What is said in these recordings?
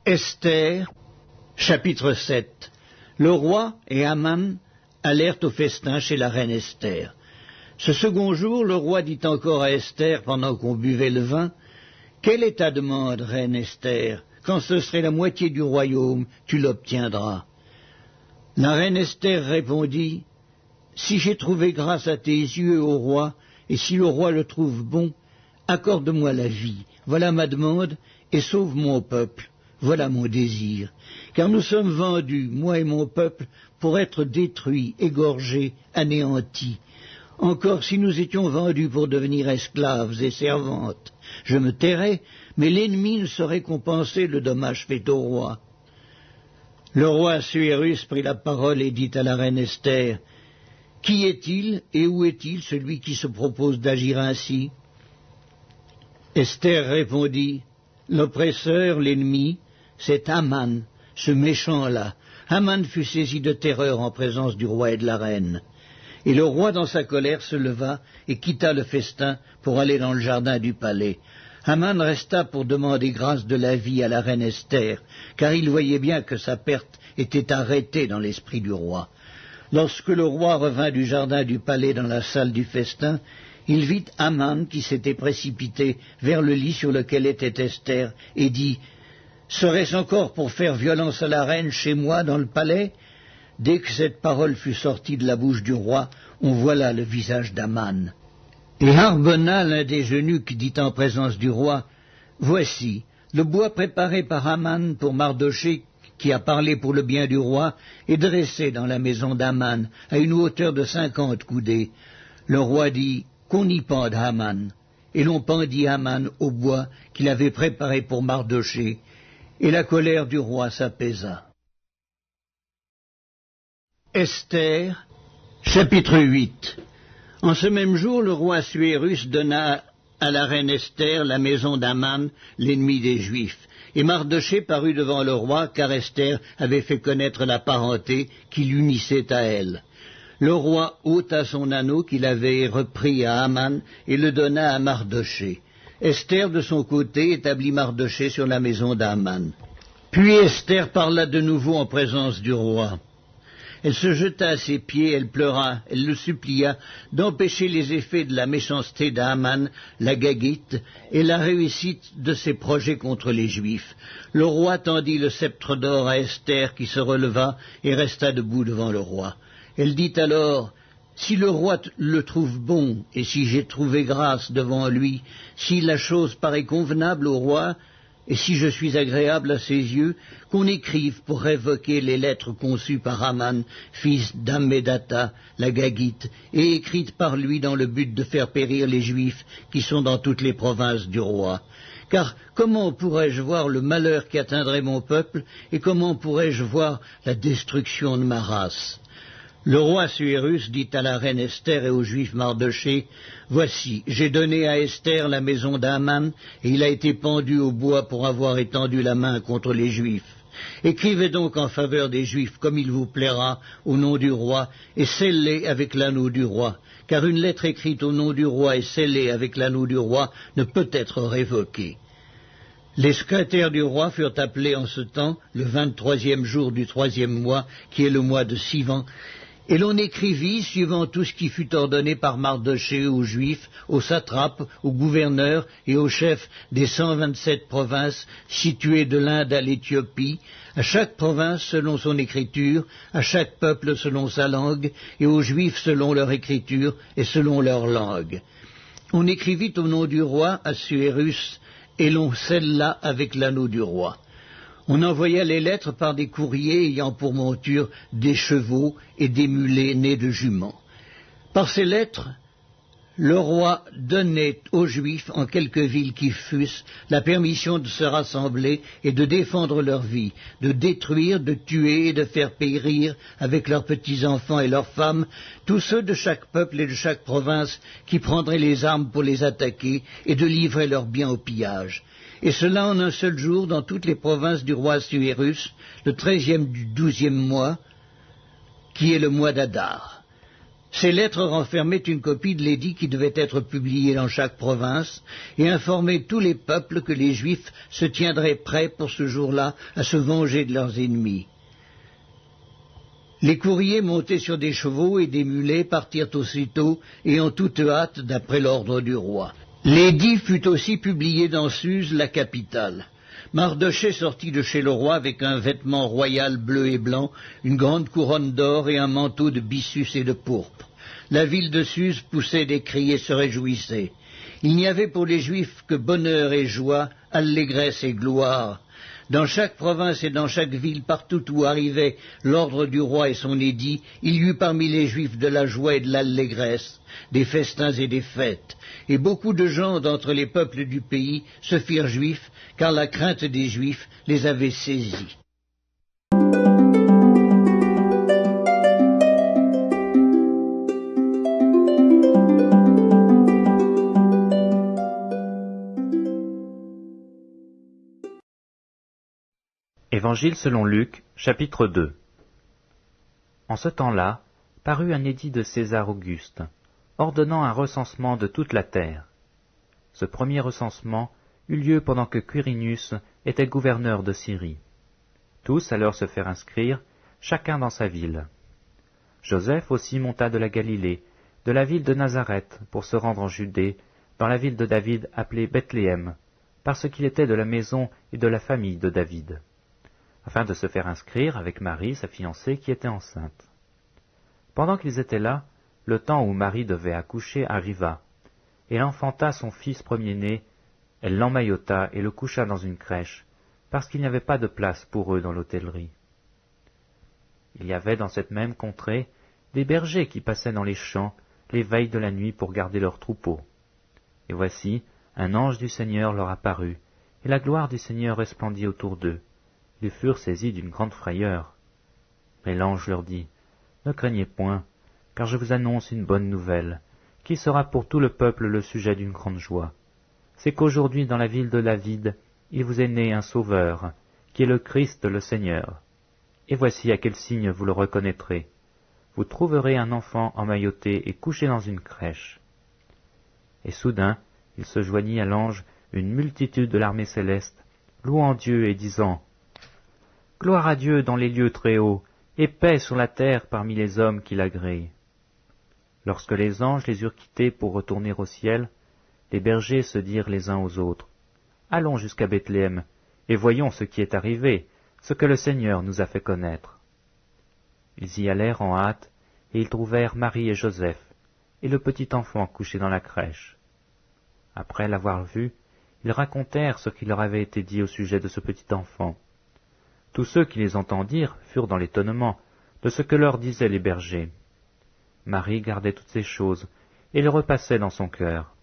Esther, chapitre 7. Le roi et Haman allèrent au festin chez la reine Esther. Ce second jour, le roi dit encore à Esther, pendant qu'on buvait le vin, « Quelle est ta demande, reine Esther? Quand ce serait la moitié du royaume, tu l'obtiendras. » La reine Esther répondit, « Si j'ai trouvé grâce à tes yeux, ô roi, et si le roi le trouve bon, accorde-moi la vie, voilà ma demande, et sauve mon peuple. Voilà mon désir, car nous sommes vendus, moi et mon peuple, pour être détruits, égorgés, anéantis. Encore si nous étions vendus pour devenir esclaves et servantes, je me tairais, mais l'ennemi ne saurait compenser le dommage fait au roi. » Le roi Assuérus prit la parole et dit à la reine Esther, « Qui est-il et où est-il celui qui se propose d'agir ainsi ?» Esther répondit, « L'oppresseur, l'ennemi, c'est Haman, ce méchant-là. » Haman fut saisi de terreur en présence du roi et de la reine. Et le roi, dans sa colère, se leva et quitta le festin pour aller dans le jardin du palais. Haman resta pour demander grâce de la vie à la reine Esther, car il voyait bien que sa perte était arrêtée dans l'esprit du roi. Lorsque le roi revint du jardin du palais dans la salle du festin, il vit Haman qui s'était précipité vers le lit sur lequel était Esther et dit « Serait-ce encore pour faire violence à la reine chez moi dans le palais ?» Dès que cette parole fut sortie de la bouche du roi, on voit là le visage d'Haman. Et Harbona, l'un des eunuques, dit en présence du roi, « Voici, le bois préparé par Haman pour Mardochée, qui a parlé pour le bien du roi, est dressé dans la maison d'Haman, à une hauteur de 50 coudées. » Le roi dit, « Qu'on y pende Haman. » Et l'on pendit Haman au bois qu'il avait préparé pour Mardochée, et la colère du roi s'apaisa. Esther, chapitre 8. En ce même jour, le roi Assuérus donna à la reine Esther la maison d'Haman, l'ennemi des Juifs. Et Mardochée parut devant le roi, car Esther avait fait connaître la parenté qui l'unissait à elle. Le roi ôta son anneau qu'il avait repris à Haman et le donna à Mardochée. Esther, de son côté, établit Mardochée sur la maison d'Haman. Puis Esther parla de nouveau en présence du roi. Elle se jeta à ses pieds, elle pleura, elle le supplia d'empêcher les effets de la méchanceté d'Haman, la Gagite, et la réussite de ses projets contre les Juifs. Le roi tendit le sceptre d'or à Esther, qui se releva et resta debout devant le roi. Elle dit alors, « Si le roi le trouve bon, et si j'ai trouvé grâce devant lui, si la chose paraît convenable au roi, et si je suis agréable à ses yeux, qu'on écrive pour révoquer les lettres conçues par Haman, fils d'Hammédatha, la Gagite, et écrites par lui dans le but de faire périr les Juifs qui sont dans toutes les provinces du roi. Car comment pourrais-je voir le malheur qui atteindrait mon peuple, et comment pourrais-je voir la destruction de ma race ?» Le roi Assuérus dit à la reine Esther et aux Juifs Mardochée, « Voici, j'ai donné à Esther la maison d'Haman, et il a été pendu au bois pour avoir étendu la main contre les Juifs. Écrivez donc en faveur des Juifs comme il vous plaira, au nom du roi, et scellez avec l'anneau du roi, car une lettre écrite au nom du roi et scellée avec l'anneau du roi ne peut être révoquée. » Les secrétaires du roi furent appelés en ce temps, le 23e jour du 3e mois, qui est le mois de Sivan, et l'on écrivit, suivant tout ce qui fut ordonné par Mardochée aux Juifs, aux satrapes, aux gouverneurs et aux chefs des 127 provinces situées de l'Inde à l'Éthiopie, à chaque province selon son écriture, à chaque peuple selon sa langue, et aux Juifs selon leur écriture et selon leur langue. On écrivit au nom du roi Assuérus, et l'on scella avec l'anneau du roi. On envoya les lettres par des courriers ayant pour monture des chevaux et des mulets nés de juments. Par ces lettres, le roi donnait aux Juifs, en quelque ville qu'ils fussent, la permission de se rassembler et de défendre leur vie, de détruire, de tuer et de faire périr avec leurs petits-enfants et leurs femmes tous ceux de chaque peuple et de chaque province qui prendraient les armes pour les attaquer et de livrer leurs biens au pillage. Et cela en un seul jour dans toutes les provinces du roi Assuérus, le 13e du 12e mois, qui est le mois d'Adar. Ces lettres renfermaient une copie de l'édit qui devait être publié dans chaque province et informaient tous les peuples que les Juifs se tiendraient prêts pour ce jour-là à se venger de leurs ennemis. Les courriers montés sur des chevaux et des mulets partirent aussitôt et en toute hâte d'après l'ordre du roi. L'édit fut aussi publié dans Suse, la capitale. Mardochée sortit de chez le roi avec un vêtement royal bleu et blanc, une grande couronne d'or et un manteau de byssus et de pourpre. La ville de Suse poussait des cris et se réjouissait. Il n'y avait pour les Juifs que bonheur et joie, allégresse et gloire. Dans chaque province et dans chaque ville, partout où arrivait l'ordre du roi et son édit, il y eut parmi les Juifs de la joie et de l'allégresse, des festins et des fêtes. Et beaucoup de gens d'entre les peuples du pays se firent juifs, car la crainte des Juifs les avait saisis. Évangile selon Luc, chapitre 2. En ce temps-là, parut un édit de César Auguste, ordonnant un recensement de toute la terre. Ce premier recensement eut lieu pendant que Quirinius était gouverneur de Syrie. Tous allèrent se faire inscrire, chacun dans sa ville. Joseph aussi monta de la Galilée, de la ville de Nazareth, pour se rendre en Judée, dans la ville de David appelée Bethléem, parce qu'il était de la maison et de la famille de David, afin de se faire inscrire avec Marie, sa fiancée, qui était enceinte. Pendant qu'ils étaient là, le temps où Marie devait accoucher arriva, et elle enfanta son fils premier-né. Elle l'emmaillota et le coucha dans une crèche, parce qu'il n'y avait pas de place pour eux dans l'hôtellerie. Il y avait dans cette même contrée des bergers qui passaient dans les champs les veilles de la nuit pour garder leurs troupeaux. Et voici, un ange du Seigneur leur apparut, et la gloire du Seigneur resplendit autour d'eux. Ils furent saisis d'une grande frayeur. Mais l'ange leur dit, « Ne craignez point, car je vous annonce une bonne nouvelle, qui sera pour tout le peuple le sujet d'une grande joie. C'est qu'aujourd'hui dans la ville de David, il vous est né un Sauveur, qui est le Christ le Seigneur. Et voici à quel signe vous le reconnaîtrez. Vous trouverez un enfant emmailloté et couché dans une crèche. » Et soudain, il se joignit à l'ange une multitude de l'armée céleste, louant Dieu et disant, « Gloire à Dieu dans les lieux très hauts, et paix sur la terre parmi les hommes qui l'agréent. » Lorsque les anges les eurent quittés pour retourner au ciel, les bergers se dirent les uns aux autres, « Allons jusqu'à Bethléem, et voyons ce qui est arrivé, ce que le Seigneur nous a fait connaître. » Ils y allèrent en hâte, et ils trouvèrent Marie et Joseph, et le petit enfant couché dans la crèche. Après l'avoir vu, ils racontèrent ce qui leur avait été dit au sujet de ce petit enfant. Tous ceux qui les entendirent furent dans l'étonnement de ce que leur disaient les bergers. Marie gardait toutes ces choses, et les repassait dans son cœur.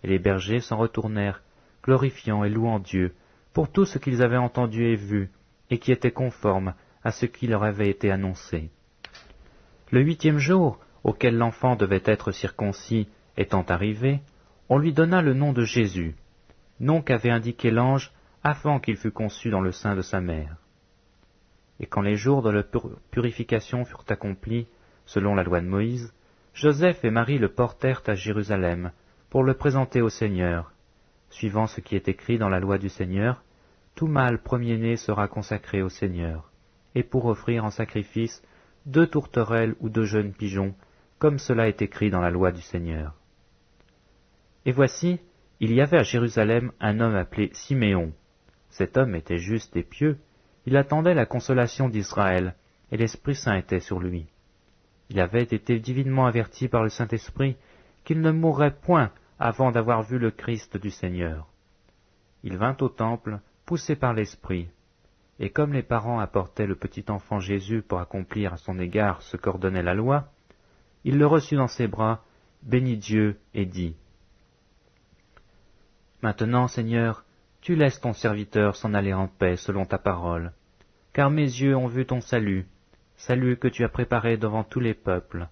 Et les bergers s'en retournèrent, glorifiant et louant Dieu, pour tout ce qu'ils avaient entendu et vu, et qui était conforme à ce qui leur avait été annoncé. Le 8e jour, auquel l'enfant devait être circoncis, étant arrivé, on lui donna le nom de Jésus, nom qu'avait indiqué l'ange avant qu'il fût conçu dans le sein de sa mère. Et quand les jours de la purification furent accomplis, selon la loi de Moïse, Joseph et Marie le portèrent à Jérusalem, pour le présenter au Seigneur. Suivant ce qui est écrit dans la loi du Seigneur, tout mâle premier-né sera consacré au Seigneur, et pour offrir en sacrifice 2 tourterelles ou 2 jeunes pigeons, comme cela est écrit dans la loi du Seigneur. Et voici, il y avait à Jérusalem un homme appelé Siméon. Cet homme était juste et pieux, il attendait la consolation d'Israël, et l'Esprit Saint était sur lui. Il avait été divinement averti par le Saint-Esprit qu'il ne mourrait point avant d'avoir vu le Christ du Seigneur. Il vint au temple, poussé par l'Esprit, et comme les parents apportaient le petit enfant Jésus pour accomplir à son égard ce qu'ordonnait la loi, il le reçut dans ses bras, bénit Dieu et dit, « Maintenant, Seigneur, tu laisses ton serviteur s'en aller en paix selon ta parole, car mes yeux ont vu ton salut, salut que tu as préparé devant tous les peuples,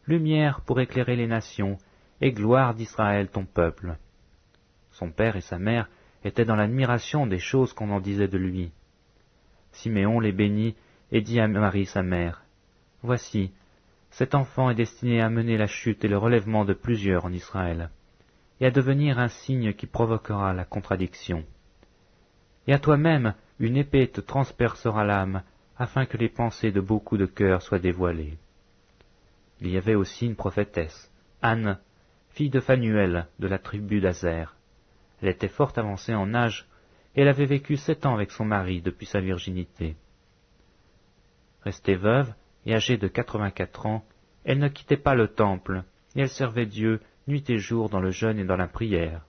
lumière pour éclairer les nations, et gloire d'Israël ton peuple. » Son père et sa mère étaient dans l'admiration des choses qu'on en disait de lui. Siméon les bénit et dit à Marie sa mère, « Voici, Cet enfant est destiné à mener la chute et le relèvement de plusieurs en Israël, et à devenir un signe qui provoquera la contradiction. Et à toi-même, une épée te transpercera l'âme, afin que les pensées de beaucoup de cœurs soient dévoilées. Il y avait aussi une prophétesse, Anne, fille de Phanuel, de la tribu d'Azer. Elle était fort avancée en âge, et elle avait vécu 7 ans avec son mari depuis sa virginité. Restée veuve et âgée de 84 ans, elle ne quittait pas le temple, et elle servait Dieu nuit et jour dans le jeûne et dans la prière.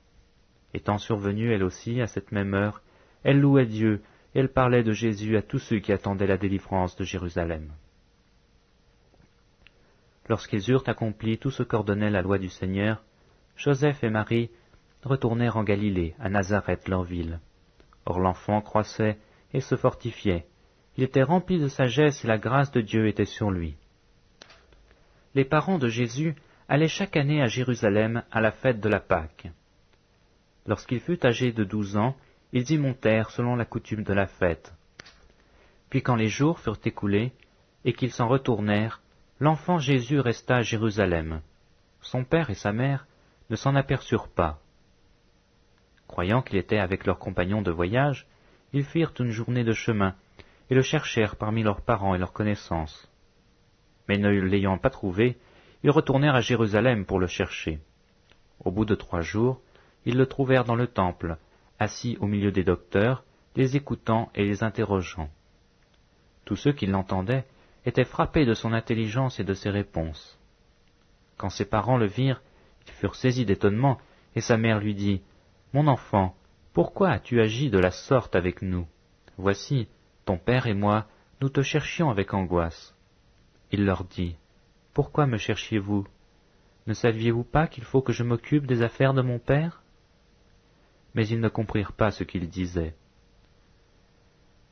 Étant survenue elle aussi à cette même heure, elle louait Dieu, et elle parlait de Jésus à tous ceux qui attendaient la délivrance de Jérusalem. Lorsqu'ils eurent accompli tout ce qu'ordonnait la loi du Seigneur, Joseph et Marie retournèrent en Galilée, à Nazareth, leur ville. Or l'enfant croissait et se fortifiait. Il était rempli de sagesse et la grâce de Dieu était sur lui. Les parents de Jésus allaient chaque année à Jérusalem à la fête de la Pâque. Lorsqu'il fut âgé de 12 ans, ils y montèrent selon la coutume de la fête. Puis quand les jours furent écoulés et qu'ils s'en retournèrent, l'enfant Jésus resta à Jérusalem. Son père et sa mère ne s'en aperçurent pas. Croyant qu'il était avec leurs compagnons de voyage, ils firent une journée de chemin et le cherchèrent parmi leurs parents et leurs connaissances. Mais ne l'ayant pas trouvé, ils retournèrent à Jérusalem pour le chercher. Au bout de 3 jours, ils le trouvèrent dans le temple, assis au milieu des docteurs, les écoutant et les interrogeant. Tous ceux qui l'entendaient étaient frappés de son intelligence et de ses réponses. Quand ses parents le virent, ils furent saisis d'étonnement, et sa mère lui dit, « Mon enfant, pourquoi as-tu agi de la sorte avec nous? Voici, ton père et moi, nous te cherchions avec angoisse. » Il leur dit, « Pourquoi me cherchiez-vous? Ne saviez-vous pas qu'il faut que je m'occupe des affaires de mon père ?» Mais ils ne comprirent pas ce qu'il disait.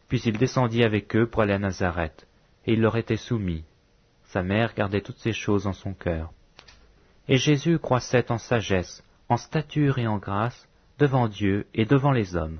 Puis il descendit avec eux pour aller à Nazareth, et il leur était soumis. Sa mère gardait toutes ces choses en son cœur. Et Jésus croissait en sagesse, en stature et en grâce, devant Dieu et devant les hommes.